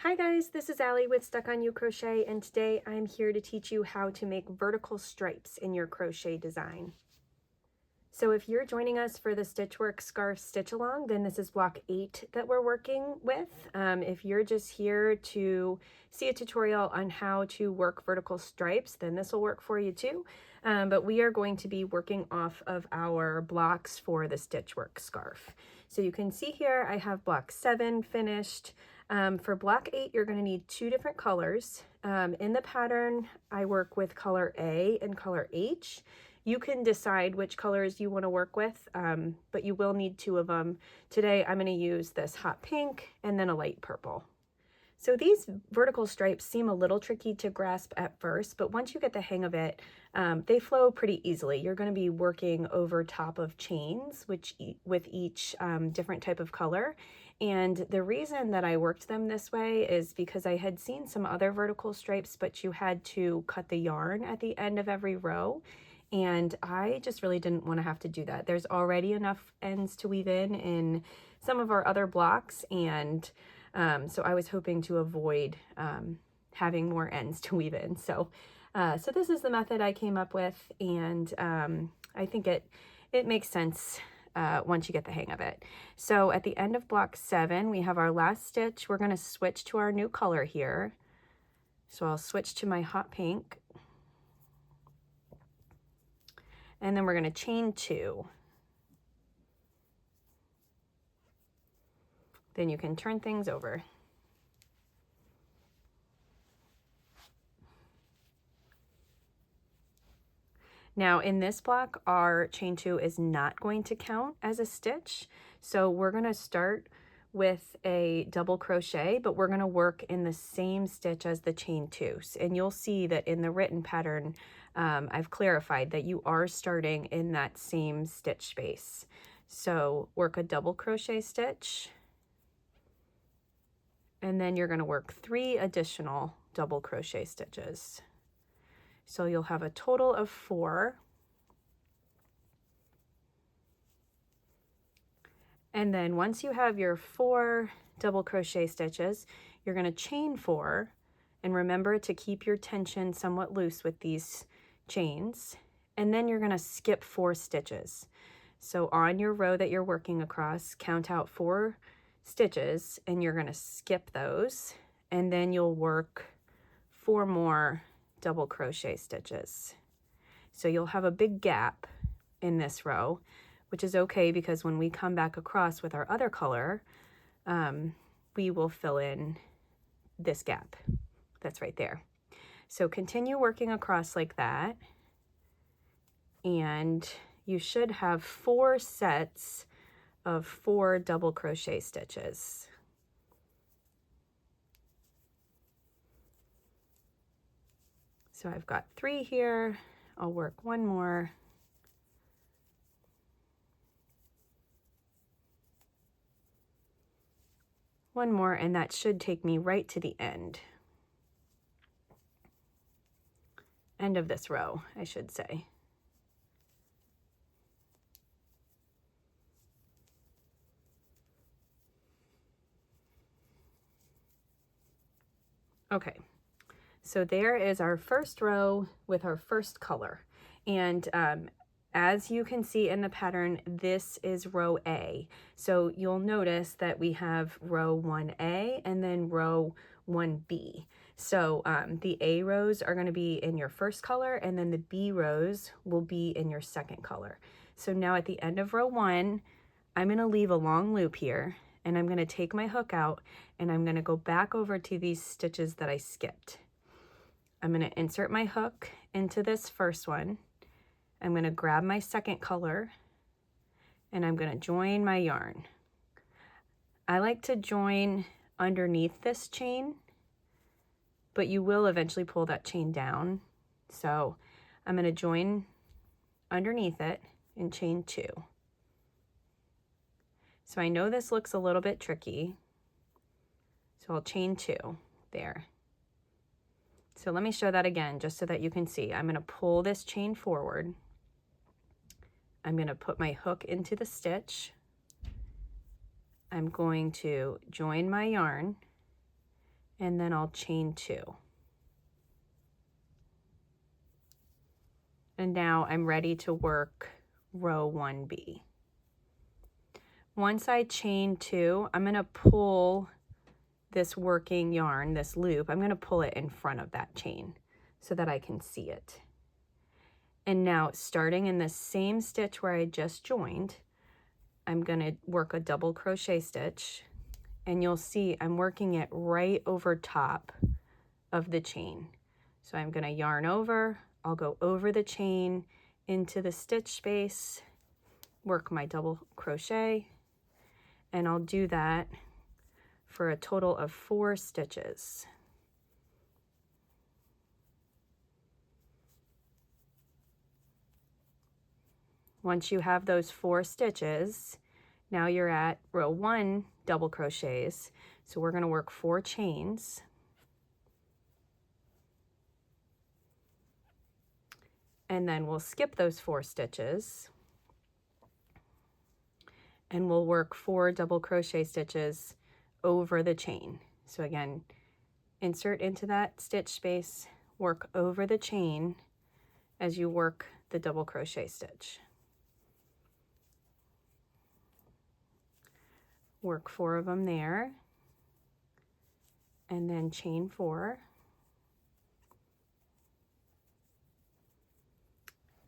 Hi guys, this is Allie with Stuck on You Crochet, and today I'm here to teach you how to make vertical stripes in your crochet design. So if you're joining us for the Stitchwork Scarf Stitch Along, then this is block 8 that we're working with. If you're just here to see a tutorial on how to work vertical stripes, then this will work for you too. But we are going to be working off of our blocks for the Stitchwork Scarf. So you can see here I have block 7 finished. For block 8, you're going to need 2 different colors. In the pattern, I work with color A and color H. You can decide which colors you want to work with, but you will need 2 of them. Today, I'm going to use this hot pink and then a light purple. So these vertical stripes seem a little tricky to grasp at first, but once you get the hang of it, they flow pretty easily. You're going to be working over top of chains, with each different type of color. And the reason that I worked them this way is because I had seen some other vertical stripes, but you had to cut the yarn at the end of every row. And I just really didn't want to have to do that. There's already enough ends to weave in some of our other blocks, and so I was hoping to avoid having more ends to weave in. So this is the method I came up with, and I think it makes sense once you get the hang of it. So at the end of block 7, we have our last stitch. We're going to switch to our new color here. So I'll switch to my hot pink. And then we're going to chain 2. Then you can turn things over. Now in this block, our chain 2 is not going to count as a stitch. So we're going to start with a double crochet, but we're going to work in the same stitch as the chain 2. And you'll see that in the written pattern, I've clarified that you are starting in that same stitch space. So work a double crochet stitch, and then you're going to work 3 additional double crochet stitches. So you'll have a total of 4. And then once you have your 4 double crochet stitches, you're going to chain 4, and remember to keep your tension somewhat loose with these chains. And then you're going to skip 4 stitches. So on your row that you're working across, count out 4 stitches, and you're going to skip those, and then you'll work 4 more double crochet stitches. So you'll have a big gap in this row, which is okay because when we come back across with our other color, we will fill in this gap that's right there. So continue working across like that, and you should have 4 sets of 4 double crochet stitches. So I've got 3 here. I'll work 1 more. One more, and that should take me right to the end of this row, I should say. Okay. So there is our first row with our first color. And as you can see in the pattern, this is row A. So you'll notice that we have row 1A and then row 1B. So the A rows are going to be in your first color, and then the B rows will be in your second color. So now at the end of row 1, I'm going to leave a long loop here, and I'm going to take my hook out, and I'm going to go back over to these stitches that I skipped. I'm going to insert my hook into this first one. I'm going to grab my second color, and I'm going to join my yarn. I like to join underneath this chain, but you will eventually pull that chain down. So I'm going to join underneath it in chain 2. So I know this looks a little bit tricky, so I'll chain 2 there. So let me show that again just so that you can see. I'm going to pull this chain forward. I'm going to put my hook into the stitch. I'm going to join my yarn, and then I'll chain 2. And now I'm ready to work row 1B. Once I chain 2, I'm going to pull this working yarn, this loop, I'm going to pull it in front of that chain so that I can see it. And now starting in the same stitch where I just joined, I'm going to work a double crochet stitch, and you'll see I'm working it right over top of the chain. So I'm going to yarn over, I'll go over the chain into the stitch space, work my double crochet, and I'll do that for a total of 4 stitches. Once you have those 4 stitches, now you're at row 1 double crochets. So we're going to work 4 chains. And then we'll skip those 4 stitches. And we'll work 4 double crochet stitches over the chain. So again, insert into that stitch space, work over the chain as you work the double crochet stitch. Work 4 of them there, and then chain 4,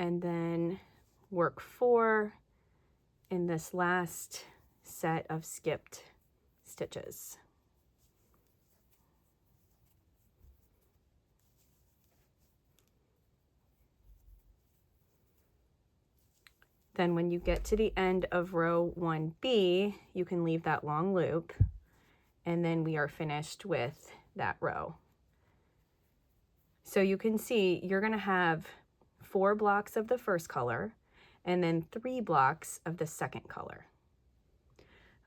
and then work 4 in this last set of skipped stitches. Then when you get to the end of row 1B, you can leave that long loop, and then we are finished with that row. So you can see you're going to have 4 blocks of the first color and then 3 blocks of the second color.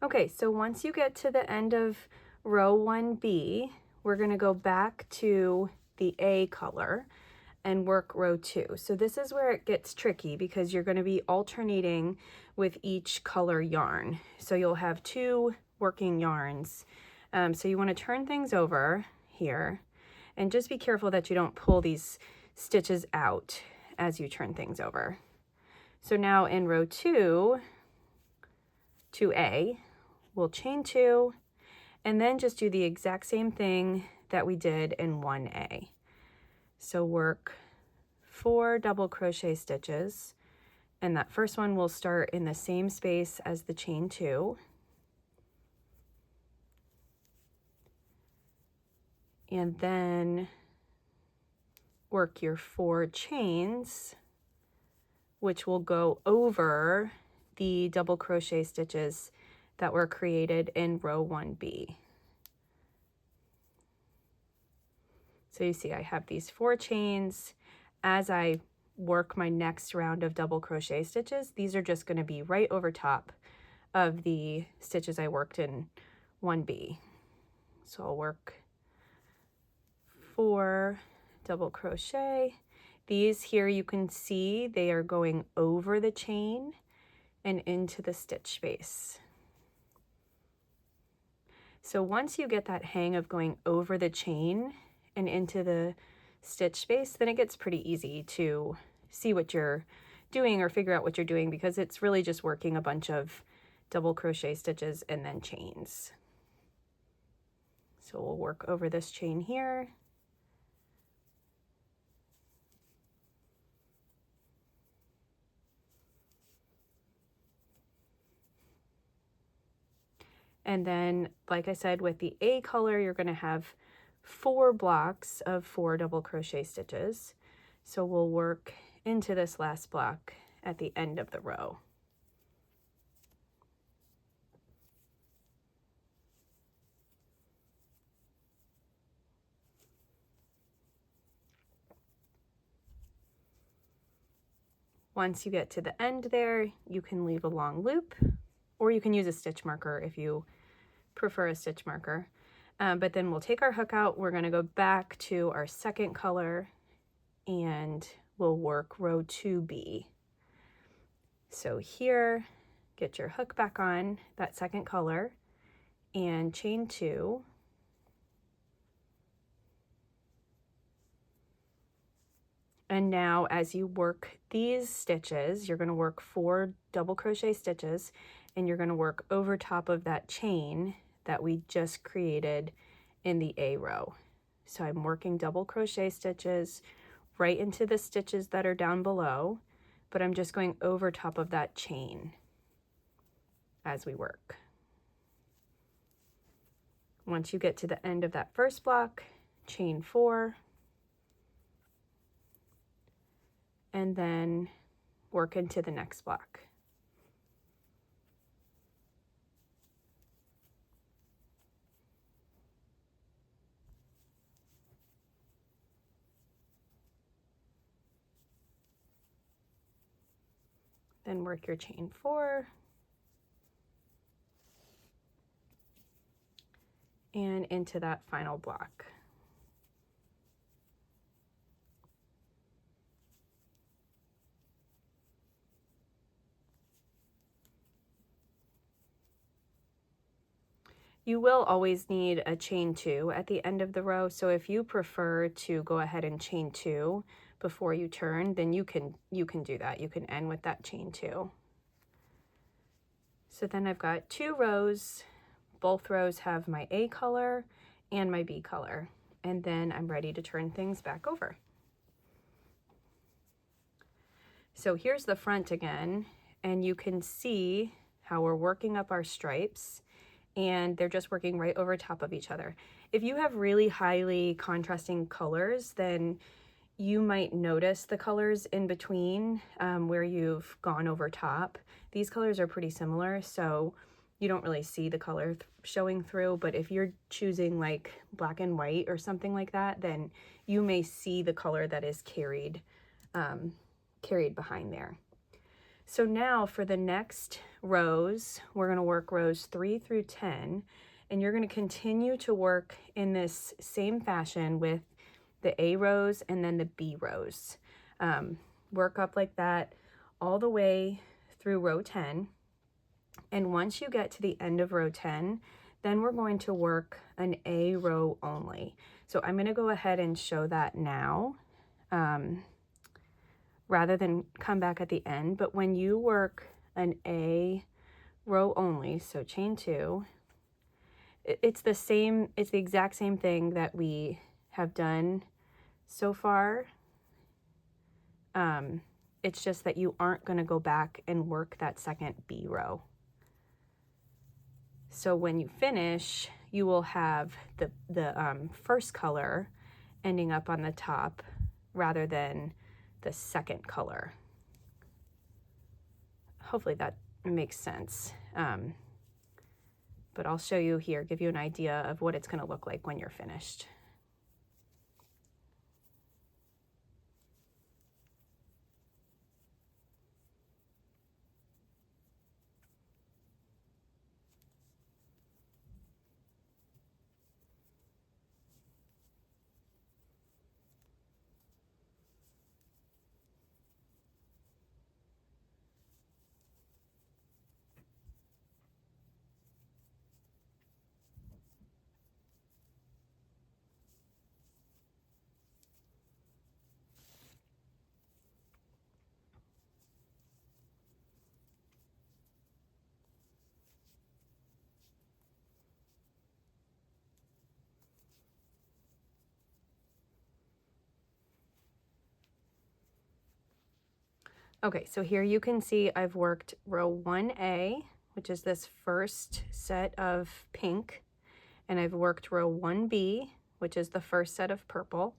Okay, so once you get to the end of row 1B, we're going to go back to the A color and work row 2. So this is where it gets tricky because you're going to be alternating with each color yarn. So you'll have 2 working yarns. So you want to turn things over here and just be careful that you don't pull these stitches out as you turn things over. So now in row 2, 2A, we'll chain 2 and then just do the exact same thing that we did in 1A. So work 4 double crochet stitches, and that first one will start in the same space as the chain 2. And then work your 4 chains, which will go over the double crochet stitches that were created in row 1B. So you see I have these 4 chains. As I work my next round of double crochet stitches, these are just going to be right over top of the stitches I worked in 1B. So I'll work 4 double crochet. These here you can see they are going over the chain and into the stitch space. So once you get that hang of going over the chain and into the stitch space, then it gets pretty easy to see what you're doing or figure out what you're doing, because it's really just working a bunch of double crochet stitches and then chains. So we'll work over this chain here. And then, like I said, with the A color, you're going to have 4 blocks of 4 double crochet stitches. So we'll work into this last block at the end of the row. Once you get to the end there, you can leave a long loop, or you can use a stitch marker if you prefer a stitch marker. But then we'll take our hook out. We're going to go back to our second color and we'll work row 2B. So here, get your hook back on that second color and chain 2. And now as you work these stitches, you're going to work 4 double crochet stitches, and you're going to work over top of that chain that we just created in the A row. So I'm working double crochet stitches right into the stitches that are down below, but I'm just going over top of that chain as we work. Once you get to the end of that first block, chain 4, and then work into the next block. Then work your chain 4, and into that final block. You will always need a chain 2 at the end of the row, so if you prefer to go ahead and chain 2 before you turn, then you can do that. You can end with that chain 2. So then I've got 2 rows. Both rows have my A color and my B color, and then I'm ready to turn things back over. So here's the front again, and you can see how we're working up our stripes, and they're just working right over top of each other. If you have really highly contrasting colors, then you might notice the colors in between where you've gone over top. These colors are pretty similar, so you don't really see the color showing through, but if you're choosing like black and white or something like that, then you may see the color that is carried behind there. So now for the next rows, we're going to work rows 3 through 10, and you're going to continue to work in this same fashion with the A rows and then the B rows. Work up like that all the way through row 10. And once you get to the end of row 10, then we're going to work an A row only. So I'm going to go ahead and show that now, rather than come back at the end. But when you work an A row only, so chain 2, it's the exact same thing that we have done so far. It's just that you aren't going to go back and work that second B row. So when you finish, you will have the first color ending up on the top rather than the second color. Hopefully that makes sense. But I'll show you here, give you an idea of what it's going to look like when you're finished. Okay, so here you can see I've worked row 1A, which is this first set of pink, and I've worked row 1B, which is the first set of purple.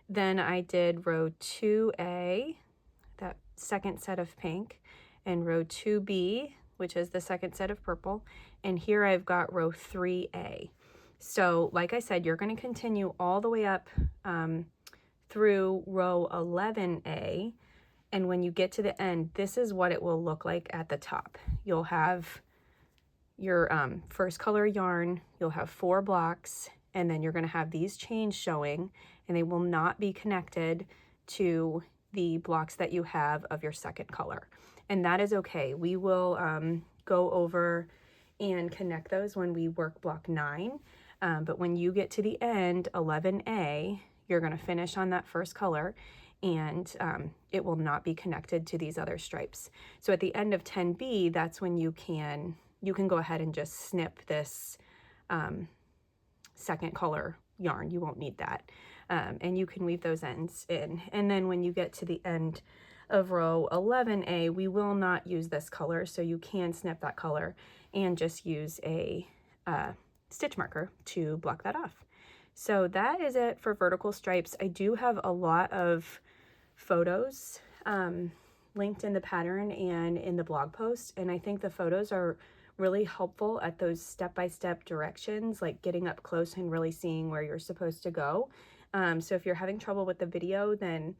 Then I did row 2A, that second set of pink, and row 2B, which is the second set of purple, and here I've got row 3A. So like I said, you're going to continue all the way up through row 11A, and when you get to the end, this is what it will look like at the top. You'll have your first color yarn, you'll have 4 blocks, and then you're going to have these chains showing, and they will not be connected to the blocks that you have of your second color. And that is okay. We will go over and connect those when we work block 9. But when you get to the end, 11A, you're going to finish on that first color, and it will not be connected to these other stripes. So at the end of 10B, that's when you can go ahead and just snip this second color yarn. You won't need that. And you can weave those ends in. And then when you get to the end of row 11A, we will not use this color, so you can snip that color and just use a stitch marker to block that off. So that is it for vertical stripes. I do have a lot of photos linked in the pattern and in the blog post, and I think the photos are really helpful at those step-by-step directions, like getting up close and really seeing where you're supposed to go. So if you're having trouble with the video, then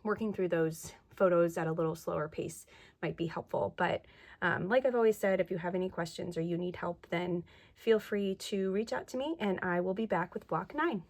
working through those photos at a little slower pace might be helpful. But like I've always said, if you have any questions or you need help, then feel free to reach out to me and I will be back with block 9.